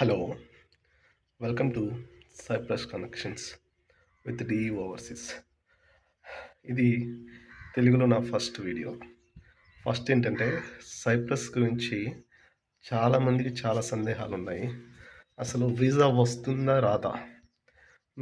Hello, welcome to Cyprus connections with the overseas. ఇది తెలుగులో నా ఫస్ట్ వీడియో. ఫస్ట్ ఏంటంటే సైప్రస్ గురించి చాలామందికి చాలా సందేహాలు ఉన్నాయి. అసలు వీసా వస్తుందా రాదా?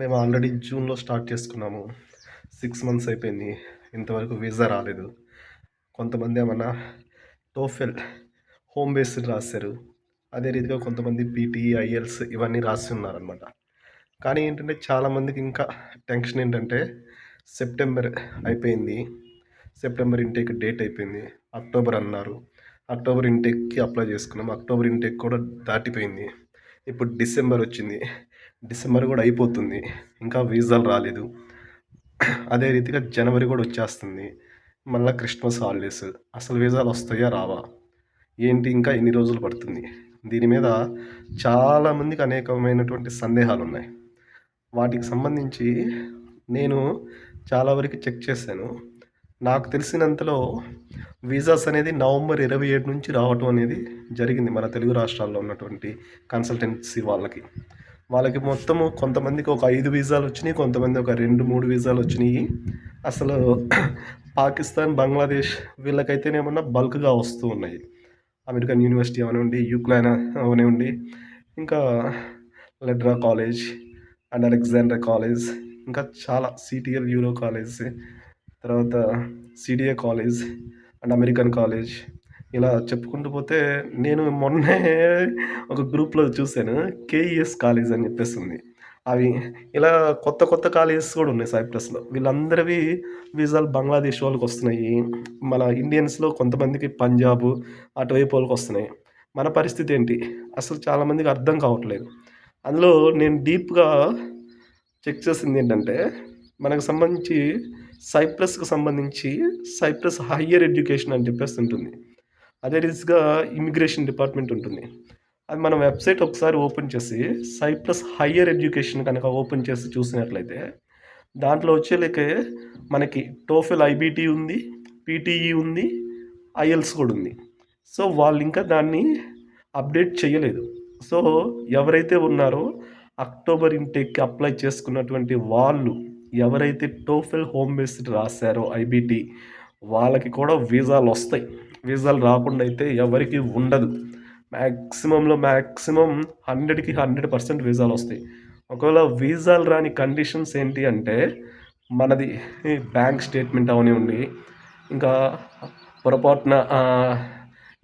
మేము ఆల్రెడీ జూన్లో స్టార్ట్ చేసుకున్నాము. 6 మంత్స్ అయిపోయింది, ఇంతవరకు వీసా రాలేదు. కొంతమంది ఏమన్నా టోఫెల్ హోమ్ బేస్డ్ రాశారు. అదే రీతిగా కొంతమంది పీటీ, ఐఎల్స్ ఇవన్నీ రాసి ఉన్నారనమాట. కానీ ఏంటంటే చాలామందికి ఇంకా టెన్షన్ ఏంటంటే సెప్టెంబర్ అయిపోయింది, సెప్టెంబర్ ఇంటేక్ డేట్ అయిపోయింది, అక్టోబర్ అన్నారు. అక్టోబర్ ఇంటేక్కి అప్లై చేసుకున్నాం, అక్టోబర్ ఇంటేక్ కూడా దాటిపోయింది. ఇప్పుడు డిసెంబర్ వచ్చింది, డిసెంబర్ కూడా అయిపోతుంది, ఇంకా వీసాలు రాలేదు. అదే రీతిగా జనవరి కూడా వచ్చేస్తుంది, మళ్ళీ క్రిస్మస్ హాలిడేస్. అసలు వీసాలు వస్తాయా రావా, ఏంటి, ఇంకా ఎన్ని రోజులు పడుతుంది? దీని మీద చాలామందికి అనేకమైనటువంటి సందేహాలు ఉన్నాయి. వాటికి సంబంధించి నేను చాలా వరకు చెక్ చేశాను. నాకు తెలిసినంతలో వీసాస్ అనేది నవంబర్ 27 నుంచి రావటం అనేది జరిగింది మన తెలుగు రాష్ట్రాల్లో ఉన్నటువంటి కన్సల్టెన్సీ వాళ్ళకి మొత్తము కొంతమందికి ఒక 5 వీసాలు వచ్చినాయి, కొంతమంది ఒక 2-3 వీసాలు వచ్చినాయి. అసలు పాకిస్తాన్, బంగ్లాదేశ్ వీళ్ళకైతేనేమన్నా బల్క్గా వస్తూ ఉన్నాయి. అమెరికన్ యూనివర్సిటీ అవనివ్వండి, యూక్లైన్ అవనివ్వండి, ఇంకా లెడ్రా కాలేజ్ అండ్ అలెగ్జాండర్ కాలేజ్, ఇంకా చాలా సిటిఎల్ యూరో కాలేజ్, తర్వాత CDA college and American college, ఇలా చెప్పుకుంటూ పోతే నేను మొన్నే ఒక గ్రూప్లో చూశాను, కేఈఎస్ కాలేజ్ అని చెప్పేస్తుంది. అవి ఇలా కొత్త కొత్త కాలేజెస్ కూడా ఉన్నాయి సైప్రస్లో. వీళ్ళందరివి వీసాలు బంగ్లాదేశ్ వాళ్ళకి వస్తున్నాయి. మన ఇండియన్స్లో కొంతమందికి పంజాబ్ అటువైపు వాళ్ళకి వస్తున్నాయి. మన పరిస్థితి ఏంటి అసలు చాలామందికి అర్థం కావట్లేదు. అందులో నేను డీప్గా చెక్ చేసింది ఏంటంటే, మనకు సంబంధించి సైప్రస్కి సంబంధించి సైప్రస్ హయ్యర్ ఎడ్యుకేషన్ అని చెప్పేసి ఉంటుంది. అదే రీతిగా ఇమిగ్రేషన్ డిపార్ట్మెంట్ ఉంటుంది. అది మన వెబ్సైట్ ఒకసారి ఓపెన్ చేసి సైప్రస్ హయ్యర్ ఎడ్యుకేషన్ కనుక ఓపెన్ చేసి చూసినట్లయితే దాంట్లో వచ్చేలేకే మనకి టోఫెల్ ఐబీటీ ఉంది, పీటీఈ ఉంది, ఐఎల్స్ కూడా ఉంది. సో వాళ్ళు ఇంకా దాన్ని అప్డేట్ చేయలేదు. సో ఎవరైతే ఉన్నారో అక్టోబర్ ఇంటేక్కి అప్లై చేసుకున్నటువంటి వాళ్ళు, ఎవరైతే టోఫెల్ హోమ్ బేస్డ్ రాశారో ఐబీటీ, వాళ్ళకి కూడా వీసాలు వస్తాయి. వీసాలు రాకుండా అయితే ఎవరికి ఉండదు. మ్యాక్సిమం 100కి 100% వీసాలు వస్తాయి. ఒకవేళ వీసాలు రాని కండిషన్స్ ఏంటి అంటే, మనది బ్యాంక్ స్టేట్మెంట్ అవనివ్వండి, ఇంకా పొరపాటున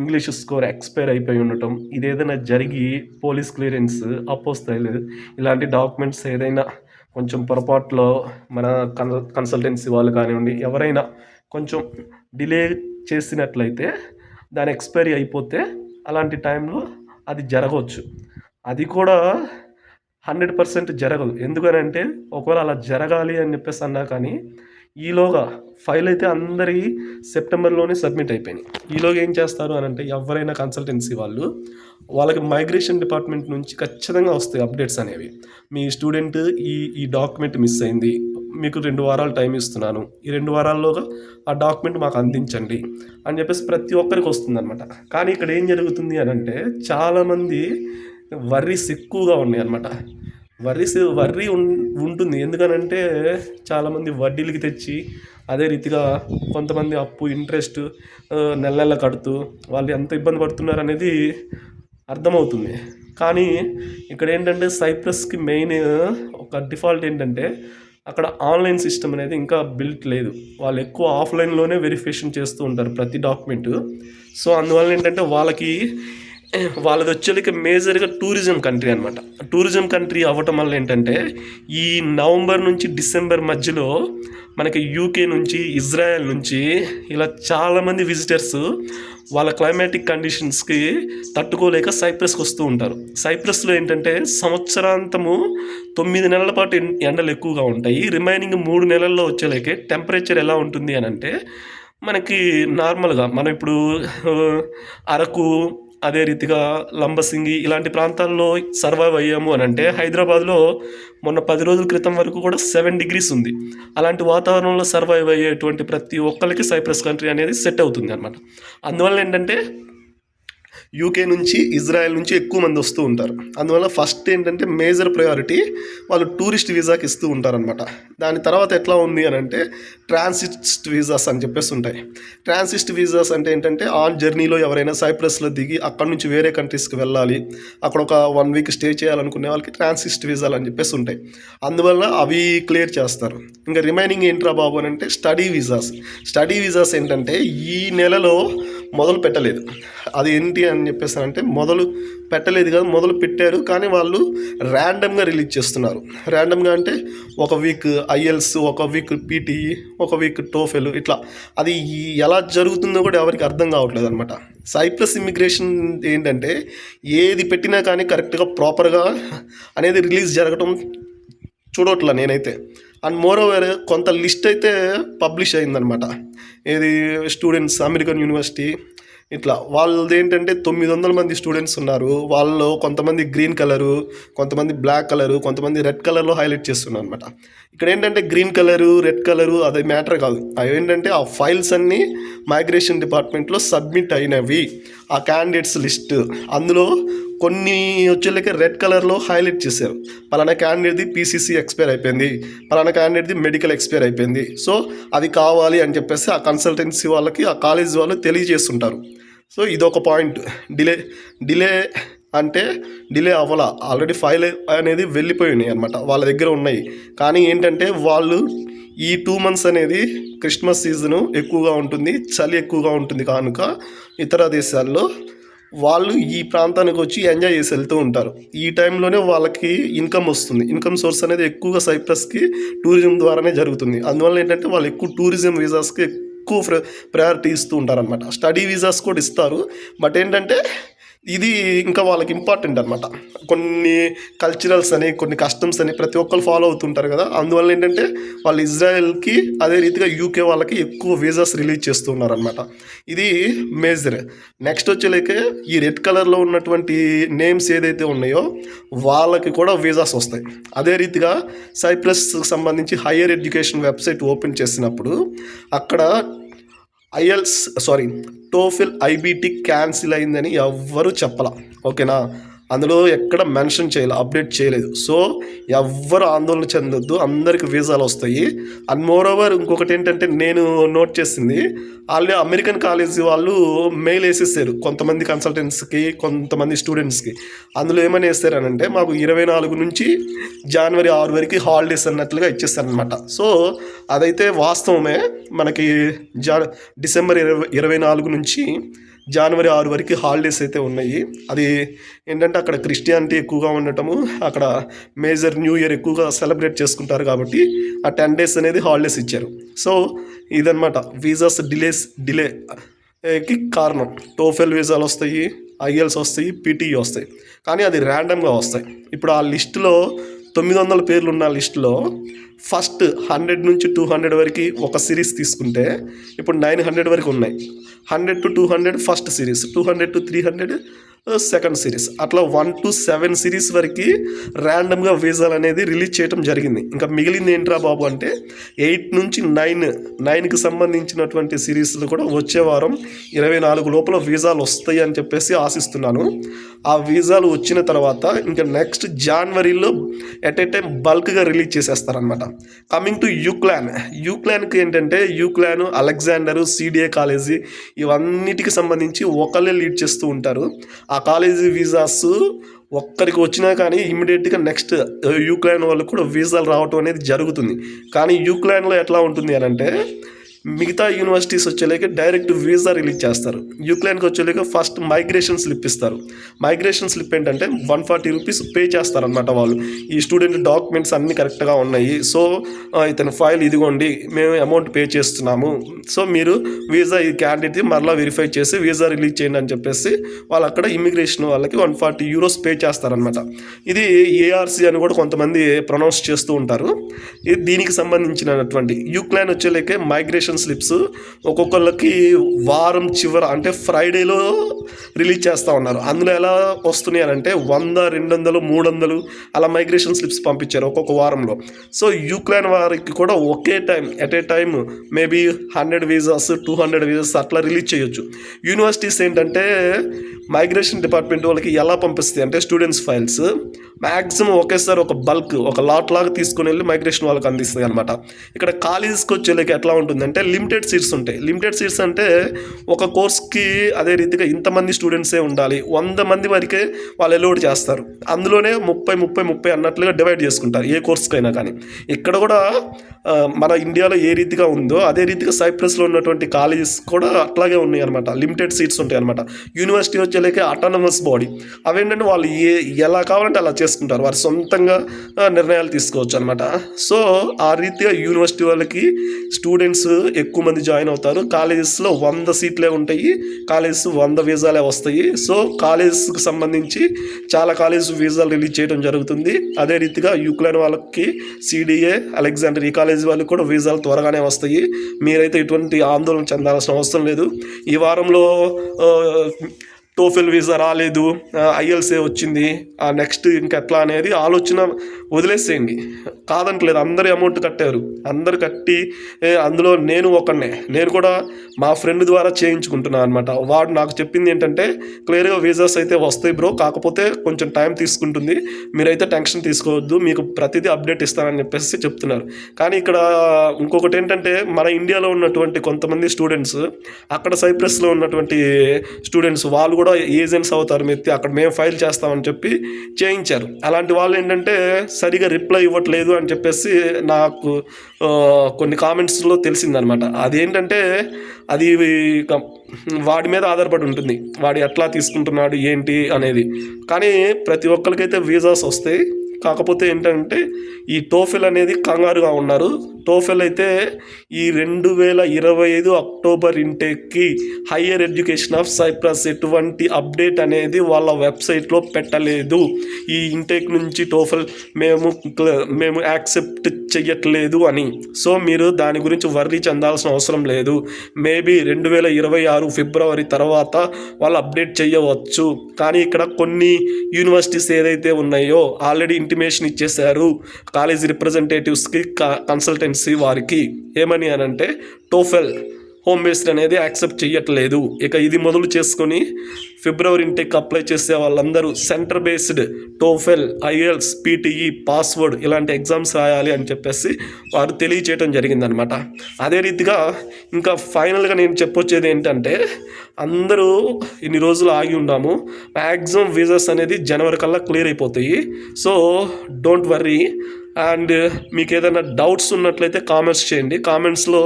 ఇంగ్లీష్ స్కోర్ ఎక్స్పైర్ అయిపోయి ఉండటం, ఇదేదైనా జరిగి పోలీస్ క్లియరెన్స్, అపోస్తైల్, ఇలాంటి డాక్యుమెంట్స్ ఏదైనా కొంచెం పొరపాటులో మన కన్సల్టెన్సీ వాళ్ళు కానివ్వండి ఎవరైనా కొంచెం డిలే చేసినట్లయితే, దాని ఎక్స్పైరీ అయిపోతే అలాంటి టైంలో అది జరగవచ్చు. అది కూడా 100% జరగదు. ఎందుకనంటే ఒకవేళ అలా జరగాలి అని చెప్పేసి అన్నా కానీ ఈలోగా ఫైల్ అయితే అందరి సెప్టెంబర్లోనే సబ్మిట్ అయిపోయినాయి. ఈలోగా ఏం చేస్తారు అని అంటే, ఎవరైనా కన్సల్టెన్సీ వాళ్ళకి మైగ్రేషన్ డిపార్ట్మెంట్ నుంచి ఖచ్చితంగా వస్తాయి అప్డేట్స్ అనేవి. మీ స్టూడెంట్ ఈ డాక్యుమెంట్ మిస్ అయింది, మీకు 2 వారాలు టైం ఇస్తున్నాను, ఈ 2 వారాల్లోగా ఆ డాక్యుమెంట్ మాకు అందించండి అని చెప్పేసి ప్రతి ఒక్కరికి వస్తుందన్నమాట. కానీ ఇక్కడ ఏం జరుగుతుంది అని అంటే, చాలామంది వర్రీస్ ఎక్కువగా ఉన్నాయి అన్నమాట. వర్రీ ఉంటుంది. ఎందుకనంటే చాలామంది వడ్డీలకి తెచ్చి, అదే రీతిగా కొంతమంది అప్పు ఇంట్రెస్ట్ నెల నెల కడుతూ వాళ్ళు ఎంత ఇబ్బంది పడుతున్నారు అనేది అర్థమవుతుంది. కానీ ఇక్కడ ఏంటంటే సైప్రస్కి మెయిన్ ఒక డిఫాల్ట్ ఏంటంటే, అక్కడ ఆన్లైన్ సిస్టమ్ అనేది ఇంకా బిల్ట్ లేదు. వాళ్ళు ఎక్కువ ఆఫ్లైన్లోనే వెరిఫికేషన్ చేస్తూ ఉంటారు ప్రతి డాక్యుమెంటు. సో అందువల్ల ఏంటంటే వాళ్ళది వచ్చేకి మేజర్గా టూరిజం కంట్రీ అనమాట. టూరిజం కంట్రీ అవ్వటం వల్ల ఏంటంటే, ఈ నవంబర్ నుంచి డిసెంబర్ మధ్యలో మనకి యూకే నుంచి, ఇజ్రాయెల్ నుంచి ఇలా చాలామంది విజిటర్స్ వాళ్ళ క్లైమాటిక్ కండిషన్స్కి తట్టుకోలేక సైప్రస్కి వస్తూ ఉంటారు. సైప్రస్లో ఏంటంటే సంవత్సరాంతము 9 నెలల పాటు ఎండలు ఎక్కువగా ఉంటాయి. రిమైనింగ్ 3 నెలల్లో వచ్చేలేకే టెంపరేచర్ ఎలా ఉంటుంది అని అంటే, మనకి నార్మల్గా మనం ఇప్పుడు అరకు, అదే రీతిగా లంబసింగి ఇలాంటి ప్రాంతాల్లో సర్వైవ్ అయ్యాము అని అంటే, హైదరాబాద్లో మొన్న 10 రోజుల క్రితం వరకు కూడా 7 degrees ఉంది. అలాంటి వాతావరణంలో సర్వైవ్ అయ్యేటువంటి ప్రతి ఒక్కరికి సైప్రస్ కంట్రీ అనేది సెట్ అవుతుంది అనమాట. అందువల్ల ఏంటంటే యూకే నుంచి, ఇజ్రాయెల్ నుంచి ఎక్కువ మంది వస్తూ ఉంటారు. అందువల్ల ఫస్ట్ ఏంటంటే మేజర్ ప్రయారిటీ వాళ్ళు టూరిస్ట్ వీసాకి ఇస్తూ ఉంటారనమాట. దాని తర్వాత ఎట్లా ఉంది అని అంటే ట్రాన్సిస్ట్ వీసాస్ అని చెప్పేసి ఉంటాయి. ట్రాన్సిస్ట్ వీసాస్ అంటే ఏంటంటే ఆన్ జర్నీలో ఎవరైనా సైప్రస్లో దిగి అక్కడ నుంచి వేరే కంట్రీస్కి వెళ్ళాలి, అక్కడ ఒక 1 వీక్ స్టే చేయాలనుకునే వాళ్ళకి ట్రాన్సిస్ట్ వీసాలు అని చెప్పేసి ఉంటాయి. అందువల్ల అవి క్లియర్ చేస్తారు. ఇంకా రిమైనింగ్ ఏంట్రా బాబు అని అంటే స్టడీ వీసాస్ ఏంటంటే ఈ నెలలో మొదలు పెట్టలేదు. అది ఏంటి అని చెప్పేసి అంటే మొదలు పెట్టలేదు కాదు, మొదలు పెట్టారు కానీ వాళ్ళు ర్యాండమ్గా రిలీజ్ చేస్తున్నారు. ర్యాండమ్గా అంటే ఒక వీక్ ఐఎల్స్, ఒక వీక్ పీటీఈ, ఒక వీక్ టోఫెల్, ఇట్లా అది ఎలా జరుగుతుందో కూడా ఎవరికి అర్థం కావట్లేదు అనమాట. సైప్రస్ ఇమిగ్రేషన్ ఏంటంటే ఏది పెట్టినా కానీ కరెక్ట్గా ప్రాపర్గా అనేది రిలీజ్ జరగటం చూడట్లా నేనైతే. అండ్ మోర్ ఓవర్ కొంత లిస్ట్ అయితే పబ్లిష్ అయిందనమాట. ఏది స్టూడెంట్స్ అమెరికన్ యూనివర్సిటీ ఇట్లా వాళ్ళది ఏంటంటే 900 మంది స్టూడెంట్స్ ఉన్నారు. వాళ్ళు కొంతమంది గ్రీన్ కలరు, కొంతమంది బ్లాక్ కలరు, కొంతమంది రెడ్ కలర్లో హైలైట్ చేస్తున్నారు అనమాట. ఇక్కడ ఏంటంటే గ్రీన్ కలరు, రెడ్ కలరు అది మ్యాటర్ కాదు. అవి ఏంటంటే ఆ ఫైల్స్ అన్నీ మైగ్రేషన్ డిపార్ట్మెంట్లో సబ్మిట్ అయినవి, ఆ క్యాండిడేట్స్ లిస్ట్. అందులో కొన్ని వచ్చేళ్ళకి రెడ్ కలర్లో హైలైట్ చేశారు, పలానా క్యాండిడేట్ది పీసీసీ ఎక్స్పైర్ అయిపోయింది, పలానా క్యాండిడేట్ది మెడికల్ ఎక్స్పైర్ అయిపోయింది, సో అది కావాలి అని చెప్పేసి ఆ కన్సల్టెన్సీ వాళ్ళకి ఆ కాలేజ్ వాళ్ళు తెలియజేస్తుంటారు. సో ఇదొక పాయింట్. డిలే అంటే డిలే అవ్వాల, ఆల్రెడీ ఫైల్ అనేది వెళ్ళిపోయినాయి అనమాట, వాళ్ళ దగ్గర ఉన్నాయి. కానీ ఏంటంటే వాళ్ళు ఈ 2 months అనేది క్రిస్మస్ సీజను ఎక్కువగా ఉంటుంది, చలి ఎక్కువగా ఉంటుంది కనుక ఇతర దేశాల్లో వాళ్ళు ఈ ప్రాంతానికి వచ్చి ఎంజాయ్ చేసి వెళ్తూ ఉంటారు. ఈ టైంలోనే వాళ్ళకి ఇన్కమ్ వస్తుంది. ఇన్కమ్ సోర్స్ అనేది ఎక్కువగా సైప్రస్కి టూరిజం ద్వారానే జరుగుతుంది. అందువల్ల ఏంటంటే వాళ్ళు ఎక్కువ టూరిజం వీసాస్కి ఎక్కువ ప్రయారిటీ ఇస్తూ ఉంటారనమాట. స్టడీ వీసాస్ కూడా ఇస్తారు, బట్ ఏంటంటే ఇది ఇంకా వాళ్ళకి ఇంపార్టెంట్ అనమాట. కొన్ని కల్చరల్స్ అని, కొన్ని కస్టమ్స్ అని ప్రతి ఒక్కరు ఫాలో అవుతుంటారు కదా. అందువల్ల ఏంటంటే వాళ్ళు ఇజ్రాయెల్కి అదే రీతిగా యూకే వాళ్ళకి ఎక్కువ వీసాస్ రిలీజ్ చేస్తున్నారనమాట. ఇది మేజర్. నెక్స్ట్ వచ్చేలేకే ఈ రెడ్ కలర్లో ఉన్నటువంటి నేమ్స్ ఏదైతే ఉన్నాయో వాళ్ళకి కూడా వీసాస్ వస్తాయి. అదే రీతిగా సైప్రస్కి సంబంధించి హయ్యర్ ఎడ్యుకేషన్ వెబ్సైట్ ఓపెన్ చేసినప్పుడు అక్కడ టోఫెల్ ఐబీటీ క్యాన్సిల్ అయిందని ఎవ్వరూ చెప్పాల, ఓకేనా. అందులో ఎక్కడ మెన్షన్ చేయాలి, అప్డేట్ చేయలేదు. సో ఎవ్వరు ఆందోళన చెందొద్దు, అందరికి వీసాలు వస్తాయి. అండ్ మోర్ ఓవర్ ఇంకొకటి ఏంటంటే నేను నోట్ చేసింది, ఆల్రెడీ అమెరికన్ కాలేజీ వాళ్ళు మెయిల్ వేసేసారు కొంతమంది కన్సల్టెంట్స్కి, కొంతమంది స్టూడెంట్స్కి. అందులో ఏమని వేస్తారనంటే మాకు 24 నుంచి జనవరి 6 వరకు హాలిడేస్ అన్నట్లుగా ఇచ్చేస్తారనమాట. సో అదైతే వాస్తవమే. మనకి డిసెంబర్ 24 నుంచి జనవరి 6 వరకు హాలిడేస్ అయితే ఉన్నాయి. అది ఏంటంటే అక్కడ క్రిస్టియానిటీ ఎక్కువగా ఉండటము, అక్కడ మేజర్ న్యూ ఇయర్ ఎక్కువగా సెలబ్రేట్ చేసుకుంటారు కాబట్టి ఆ 10 days అనేది హాలిడేస్ ఇచ్చారు. సో ఇదనమాట వీసాస్ డిలేకి కారణం. టోఫెల్ వీసాలు వస్తాయి, ఐఎల్స్ వస్తాయి, పీటీఈ వస్తాయి, కానీ అది ర్యాండమ్గా వస్తాయి. ఇప్పుడు ఆ లిస్టులో 900 పేర్లు ఉన్న లిస్టులో ఫస్ట్ 100 నుంచి 200 వరకు ఒక సిరీస్ తీసుకుంటే ఇప్పుడు 900 వరకు ఉన్నాయి. 100 to 200 first series, 200 to 300 second series, అట్లా 1 to 7 సిరీస్ వరకు ర్యాండమ్గా వీసాలు అనేది రిలీజ్ చేయడం జరిగింది. ఇంకా మిగిలింది ఏంట్రా బాబు అంటే 8 నుంచి 9కి సంబంధించినటువంటి సిరీస్లు కూడా వచ్చే వారం 24 లోపల వీసాలు వస్తాయి అని చెప్పేసి ఆశిస్తున్నాను. ఆ వీసాలు వచ్చిన తర్వాత ఇంకా నెక్స్ట్ జనవరిలో ఎట్ ఏ టైం బల్క్గా రిలీజ్ చేసేస్తారనమాట. కమింగ్ టు యూక్లాన్కి ఏంటంటే యూక్లాన్, అలెగ్జాండరు, సిడిఏ కాలేజీ ఇవన్నిటికి సంబంధించి ఒకళ్ళే లీడ్ చేస్తూ ఉంటారు. ఆ కాలేజీ వీసాస్ ఒక్కరికి వచ్చినా కానీ ఇమ్మీడియట్గా నెక్స్ట్ యూక్లాన్ వాళ్ళకు కూడా వీసాలు రావటం అనేది జరుగుతుంది. కానీ యూక్లాన్లో ఎట్లా ఉంటుంది అని అంటే మిగతా యూనివర్సిటీస్ వచ్చేలేక డైరెక్ట్ వీసా రిలీజ్ చేస్తారు. యూక్లాన్కి వచ్చేలేక ఫస్ట్ మైగ్రేషన్ స్లిప్ ఇస్తారు. మైగ్రేషన్ స్లిప్ ఏంటంటే 140 రూపీస్ పే చేస్తారనమాట వాళ్ళు. ఈ స్టూడెంట్ డాక్యుమెంట్స్ అన్నీ కరెక్ట్గా ఉన్నాయి, సో ఇతని ఫైల్ ఇదిగోండి, మేము అమౌంట్ పే చేస్తున్నాము, సో మీరు వీసా ఈ క్యాండిడేట్ మరలా వెరిఫై చేసి వీసా రిలీజ్ చేయండి అని చెప్పేసి వాళ్ళు అక్కడ ఇమిగ్రేషన్ వాళ్ళకి 140 euros పే చేస్తారనమాట. ఇది ఏఆర్సీ అని కూడా కొంతమంది ప్రొనౌన్స్ చేస్తూ ఉంటారు. ఇది దీనికి సంబంధించినటువంటి యూక్లాన్ వచ్చేలేకే మైగ్రేషన్ స్లిప్స్ ఒక్కొక్కళ్ళకి వారం చివర అంటే ఫ్రైడేలో రిలీజ్ చేస్తూ ఉన్నారు. అందులో ఎలా వస్తున్నాయి అని అంటే 100, 200, 300 అలా మైగ్రేషన్ స్లిప్స్ పంపించారు ఒక్కొక్క వారంలో. సో యూక్రెయిన్ వారికి కూడా ఒకే time at a time maybe 100 visas 200 visas అట్లా రిలీజ్ చేయొచ్చు. యూనివర్సిటీస్ ఏంటంటే మైగ్రేషన్ డిపార్ట్మెంట్ వాళ్ళకి ఎలా పంపిస్తాయి అంటే స్టూడెంట్స్ ఫైల్స్ మ్యాక్సిమం ఒకేసారి ఒక బల్క్ ఒక లాట్ లాగా తీసుకుని వెళ్ళి మైగ్రేషన్ వాళ్ళకి అందిస్తాయి అనమాట. ఇక్కడ కాలేజెస్కి వచ్చేళ్ళకి ఎట్లా ఉంటుందంటే లిమిటెడ్ సీట్స్ ఉంటాయి. లిమిటెడ్ సీట్స్ అంటే ఒక కోర్స్కి అదే రీతిగా ఇంతమంది స్టూడెంట్సే ఉండాలి, 100 మంది వరకే వాళ్ళు అలౌడ్ చేస్తారు. అందులోనే 30 అన్నట్లుగా డివైడ్ చేసుకుంటారు ఏ కోర్స్కైనా. కానీ ఇక్కడ కూడా మన ఇండియాలో ఏ రీతిగా ఉందో అదే రీతిగా సైప్రస్లో ఉన్నటువంటి కాలేజెస్ కూడా అట్లాగే ఉన్నాయి అనమాట. లిమిటెడ్ సీట్స్ ఉంటాయి అనమాట. యూనివర్సిటీ వచ్చేలేకే అటానమస్ బాడీ అవేంటంటే వాళ్ళు ఎలా కావాలంటే అలా చేసుకుంటారు, వారు సొంతంగా నిర్ణయాలు తీసుకోవచ్చు అనమాట. సో ఆ రీతిగా యూనివర్సిటీ వాళ్ళకి స్టూడెంట్స్ ఎక్కువ మంది జాయిన్ అవుతారు. కాలేజెస్లో 100 సీట్లే ఉంటాయి, కాలేజెస్ 100 వీసాలే వస్తాయి. సో కాలేజెస్కి సంబంధించి చాలా కాలేజెస్ వీసాలు రిలీజ్ చేయడం జరుగుతుంది. అదే రీతిగా యూక్రెయిన్ వాళ్ళకి సిడిఏ అలెగ్జాండర్ ఈ కాలేజ్ వాళ్ళకి కూడా వీసాలు త్వరగానే వస్తాయి. మీరైతే ఎటువంటి ఆందోళన చెందాల్సిన అవసరం లేదు. ఈ వారంలో టోఫెల్ వీసా రాలేదు, ఐఎల్సే వచ్చింది, నెక్స్ట్ ఇంకెట్లా అనేది ఆలోచన వదిలేసేయండి. కాదంటలేదు, అందరూ అమౌంట్ కట్టారు, అందరు కట్టి అందులో నేను కూడా మా ఫ్రెండ్ ద్వారా చేయించుకుంటున్నాను అనమాట. వాడు నాకు చెప్పింది ఏంటంటే క్లియర్గా వీసాస్ అయితే వస్తాయి బ్రో, కాకపోతే కొంచెం టైం తీసుకుంటుంది, మీరైతే టెన్షన్ తీసుకోవద్దు, మీకు ప్రతిదీ అప్డేట్ ఇస్తానని చెప్పేసి చెప్తున్నారు. కానీ ఇక్కడ ఇంకొకటి ఏంటంటే మన ఇండియాలో ఉన్నటువంటి కొంతమంది స్టూడెంట్స్ అక్కడ సైప్రస్లో ఉన్నటువంటి స్టూడెంట్స్ వాళ్ళు కూడా ఏజెంట్స్ అవుతారు, మెత్తి అక్కడ మేము ఫైల్ చేస్తామని చెప్పి చేయించారు. అలాంటి వాళ్ళు ఏంటంటే సరిగా రిప్లై ఇవ్వట్లేదు అని చెప్పేసి నాకు కొన్ని కామెంట్స్లో తెలిసిందనమాట. అదేంటంటే అది వాడి మీద ఆధారపడి ఉంటుంది, వాడు ఎట్లా తీసుకుంటున్నాడు ఏంటి అనేది. కానీ ప్రతి ఒక్కరికైతే వీసాస్ వస్తాయి. కాకపోతే ఏంటంటే ఈ టోఫెల్ అనేది కంగారుగా ఉన్నారు. టోఫెల్ అయితే ఈ 2025 అక్టోబర్ ఇంటేక్కి హయ్యర్ ఎడ్యుకేషన్ ఆఫ్ సైప్రస్ ఎటువంటి అప్డేట్ అనేది వాళ్ళ వెబ్సైట్లో పెట్టలేదు. ఈ ఇంటేక్ నుంచి టోఫెల్ మేము యాక్సెప్ట్ చెయ్యట్లేదు అని. సో మీరు దాని గురించి వర్రీ చెందాల్సిన అవసరం లేదు. మేబీ 2026 ఫిబ్రవరి తర్వాత వాళ్ళు అప్డేట్ చేయవచ్చు. కానీ ఇక్కడ కొన్ని యూనివర్సిటీస్ ఏదైతే ఉన్నాయో ఆల్రెడీ ఇంటిమేషన్ ఇచ్చేశారు కాలేజ్ రిప్రజెంటేటివ్స్కి, కన్సల్టెన్సీ వారికి. ఏమని అనంటే టోఫెల్ హోమ్ బేస్డ్ అనేది యాక్సెప్ట్ చేయట్లేదు. ఇక ఇది మొదలు చేసుకొని ఫిబ్రవరి ఇంటేక్ అప్లై చేసే వాళ్ళందరూ centre based TOEFL, IELTS, PTE, password ఇలాంటి ఎగ్జామ్స్ రాయాలి అని చెప్పేసి వారు తెలియచేయడం జరిగిందనమాట. అదే రీతిగా ఇంకా ఫైనల్గా నేను చెప్పొచ్చేది ఏంటంటే అందరూ ఇన్ని రోజులు ఆగి ఉన్నాము, మ్యాక్సిమం వీసాస్ అనేది జనవరి కల్లా క్లియర్ అయిపోతాయి. So don't worry. అండ్ మీకు ఏదైనా డౌట్స్ ఉన్నట్లయితే కామెంట్స్ చేయండి. కామెంట్స్లో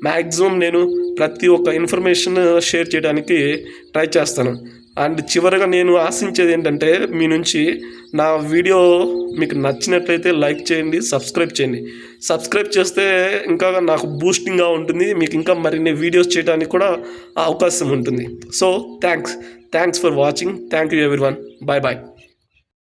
మ్యాక్సిమం నేను ప్రతి ఒక్క ఇన్ఫర్మేషన్ షేర్ చేయడానికి ట్రై చేస్తాను. అండ్ చివరిగా నేను ఆశించేది ఏంటంటే మీ నుంచి నా వీడియో మీకు నచ్చినట్లయితే లైక్ చేయండి, సబ్స్క్రైబ్ చేయండి. సబ్స్క్రైబ్ చేస్తే ఇంకా నాకు బూస్టింగ్గా ఉంటుంది, మీకు ఇంకా మరిన్ని వీడియోస్ చేయడానికి కూడా అవకాశం ఉంటుంది. So thanks for watching. Thank you everyone. Bye bye.